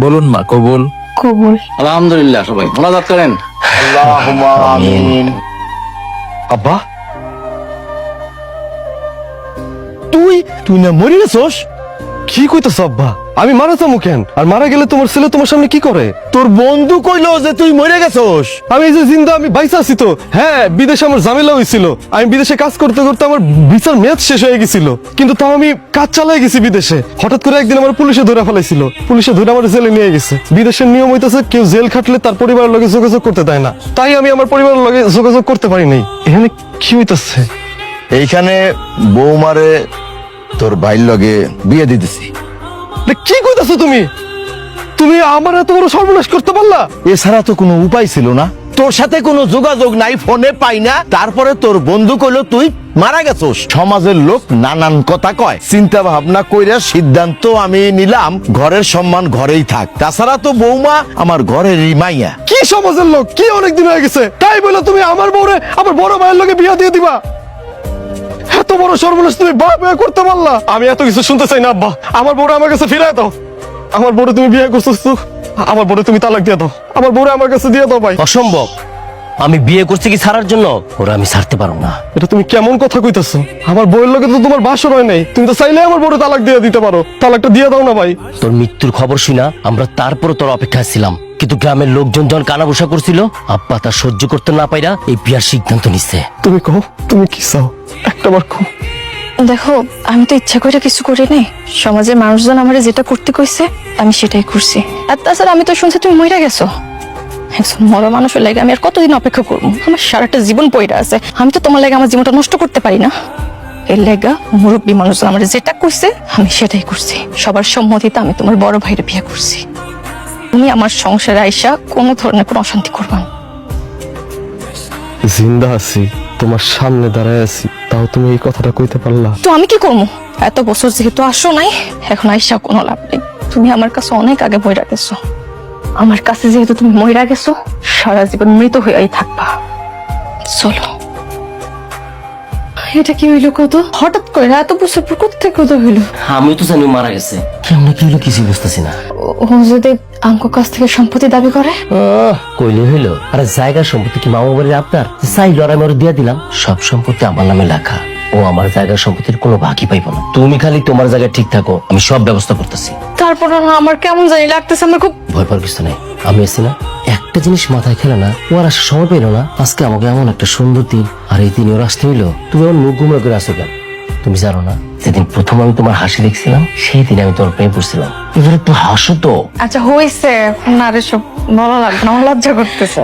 বলুন মা, কবুল। কবুল। আলহামদুলিল্লাহ, সবাই মোনাজাত করেন। আল্লাহুম্মা আমিন। আব্বা, তুই তুই না মরে গেছস? কি কইতাছ আব্বা? আমি মারা যাবো কেন? আর মারা গেলে তোমার ছেলে তোমার সামনে কি করে? তোর বন্ধু কইলো যে তুই মরে গেছস। আমি এই যে জিন্দা, আমি বাইসা আছি তো। হ্যাঁ, বিদেশে আমার ঝামেলা হয়েছিল। আমি বিদেশে কাজ করতে করতে আমার ভিসার মেয়াদ শেষ হয়ে গেছিল, কিন্তু তাও আমি কাজ চালাই গেছি বিদেশে। হঠাৎ করে একদিন আমার পুলিশে ধরে ফেলাইছিল। পুলিশে ধরে আমার জেলে নিয়ে গেছে। বিদেশের নিয়ম হইতেছে কেউ জেল খাটলে তার পরিবারের লগে যোগাযোগ করতে দেয় না। তাই আমি আমার পরিবারের লগে যোগাযোগ করতে পারি নাই। এখানে কি হইতাছে? এইখানে বৌমারে তোর ভাইর লগে বিয়ে দিতেছি। কি কইতাছো তুমি? তুমি আমার এত বড় সর্বনাশ করতে পারলা? এছাড়া তো কোনো উপায় ছিল না। তোর সাথে কোনো যোগাযোগ নাই, ফোনে পাই না। তারপরে তোর বন্ধু কইলো তুই মারা গেছস। সমাজের লোক নানান কথা কয়। চিন্তা ভাবনা কইরা সিদ্ধান্ত আমি নিলাম, ঘরের সম্মান ঘরেই থাক। তাছাড়া তো বৌমা আমার ঘরেরই মাইয়া। কি সমাজের লোক? কি অনেকদিন হয়ে গেছে, তাই বলে তুমি আমার বউরে আমার বড় ভাইয়ের লগে বিয়ে দিয়ে দিবা? এত বড় সর্বনাশ তুমি বাপ বিয়ে করতে পারলা? আমি এত কিছু শুনতে চাই না আব্বা। আমার বউরে আমার কাছে ফিরায় দাও। আমার বউরে তুমি বিয়ে করছো, আমার বউরে তুমি তালাক দিয়ে দাও। আমার বউরে আমার কাছে দিয়ে দাও ভাই। অসম্ভব। আমি বিয়ে করছি কি ছাড়ার জন্য? ওরা আমি ছাড়তে পারবো না। এটা তুমি কেমন কথা কইতাছো? আমার বউয়ের লগে তো তোমার বাসর হয় নাই। তুমি তো চাইলে আমার বউরে তালাক দিয়ে দিতে পারো। তালাকটা দিয়ে দাও না ভাই। তোর মৃত্যুর খবর শুনা আমরা তারপরও তোর অপেক্ষায় ছিলাম, কিন্তু গ্রামের লোকজন যখন কানাঘুষা করছিল, আব্বা তা সহ্য করতে না পাইরা এই বিয়ার সিদ্ধান্ত নিচ্ছে। তুমি কও, তুমি কি চাও? একটা বার কও। দেখো, আমি তো ইচ্ছা করে কিছু করি নাই। সমাজের মানুষজন আমারে যেটা করতে কইছে আমি সেটাই করছি। আর তাছাড়া আমি তো শুনছি তুমি মইরা গেছো। একজন মরা মানুষের লাগে আমি আর কতদিন অপেক্ষা করবো? আমার সারাটা জীবন পইরা আছে। আমি তো তোমার লাগে আমার জীবনটা নষ্ট করতে পারি না। এর লেগা মুরব্বী মানুষজন আমার যেটা করছে আমি সেটাই করছি। সবার সম্মতিতে আমি তোমার বড় ভাইরে বিয়ে করছি। তুমি আমার সংসারে আইসা কোনো ধরনের কোনো অশান্তি করবা না। জিন্দা আছি, তোমার সামনে দাঁড়ায় আছি, তাও তুমি এই কথাটা কইতে পারলা? তো আমি কি করবো? এত বছর যেহেতু আসো নাই, এখন আইসা কোনো লাভ নেই। তুমি আমার কাছে অনেক আগে মইরা গেছো। আমার কাছে যেহেতু তুমি মইরা গেছো, সারা জীবন মৃত হয়েই থাকবা। চলো। এটা কি হইলো? কত হঠাৎ করে এত বছর পর কোথা কত হইলো? আমি তো জানি ও মারা গেছে, কেমন কি হলো কিছু বুঝতেছি না। ও যদি আঙ্কো কাছ থেকে সম্পত্তি দাবি করে? কইলে হইলো? আরে জায়গার সম্পত্তি কি মামা বাড়ির আপনার? চাইলো আর আমি ওর দিয়ে দিলাম। সব সম্পত্তি আমার নামে লেখা। ও আমার জায়গার সম্পত্তির কোনো ভাগই পাইব না। তুমি খালি তোমার জায়গায় ঠিক থাকো, আমি সব ব্যবস্থা করতেছি। তারপর আমার কেমন জানি লাগতেছে। আমার খুব ভয় পাওয়ার কিছু নেই, আমি আছি না। একটা জিনিস মাথায় খেলে না, ও আর আসার সময় পেলো না। আজকে আমাকে এমন একটা সুন্দর দিন, আর এই দিন ওর আসতে হইলো। তুমি আমার মুখ গুমরা করে আসো কেন? তুমি জানো না যেদিন প্রথম আমি তোমার হাসি দেখছিলাম, সেই দিন আমি তোমার প্রেমে পড়ছিলাম। এবার একটু হাসো তো। আচ্ছা হয়েছে না রে, সব ভালো লাগবে না, আমার লজ্জা করতেছে।